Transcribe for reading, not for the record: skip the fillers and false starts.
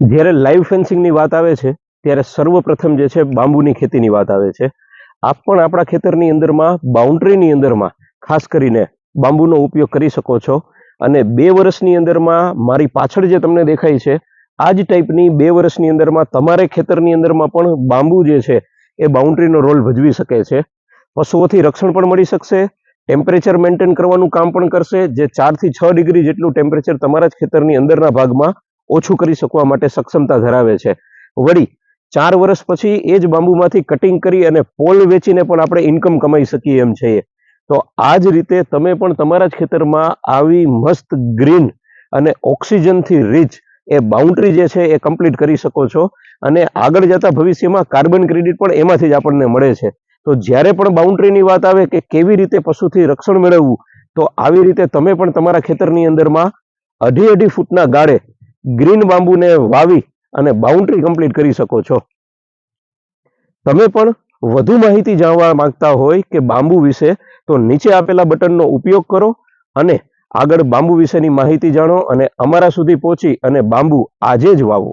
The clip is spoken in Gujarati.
જ્યારે લાઈવ ફેન્સિંગની વાત આવે છે ત્યારે સર્વપ્રથમ જે છે બાંબુની ખેતીની વાત આવે છે. આપ પણ આપણા ખેતરની અંદરમાં બાઉન્ડ્રીની અંદરમાં ખાસ કરીને બાંબુનો ઉપયોગ કરી શકો છો. અને 2 વર્ષની અંદરમાં મારી પાછળ જે તમને દેખાય છે આ જ ટાઈપની 2 વર્ષની અંદરમાં તમારે ખેતરની અંદરમાં પણ બાંબુ જે છે એ બાઉન્ડ્રીનો રોલ ભજવી શકે છે. પશુઓથી રક્ષણ પણ મળી શકશે, ટેમ્પરેચર મેન્ટેન કરવાનું કામ પણ કરશે, જે 4 થી 6 ડિગ્રી જેટલું ટેમ્પરેચર તમારા જ ખેતરની અંદરના ભાગમાં ઓછું કરી શકવા માટે સક્ષમતા ધરાવે છે. વળી 4 વર્ષ પછી એ જ બાંબુમાંથી કટિંગ કરી અને પોલ વેચીને પણ આપણે ઇન્કમ કમાઈ શકીએ એમ છીએ. તો આ જ રીતે તમે પણ તમારા જ ખેતરમાં આવી મસ્ત ગ્રીન અને ઓક્સિજનથી રીચ એ બાઉન્ડ્રી જે છે એ કમ્પ્લીટ કરી શકો છો. અને આગળ જતા ભવિષ્યમાં કાર્બન ક્રેડિટ પણ એમાંથી જ આપણને મળે છે. તો જ્યારે પણ બાઉન્ડ્રીની વાત આવે કે કેવી રીતે પશુથી રક્ષણ મેળવવું, તો આવી રીતે તમે પણ તમારા ખેતરની અંદરમાં 2.5 ફૂટના ગાળે ગ્રીન બાંબુને વાવી અને બાઉન્ડ્રી કમ્પ્લીટ કરી શકો છો. તમે પણ વધુ માહિતી જાણવા માંગતા હોય કે બાંબુ વિશે, તો નીચે આપેલા બટનનો ઉપયોગ કરો અને આગળ બાંબુ વિશેની માહિતી જાણો અને અમારા સુધી પહોંચી અને બાંબુ આજે જ વાવો.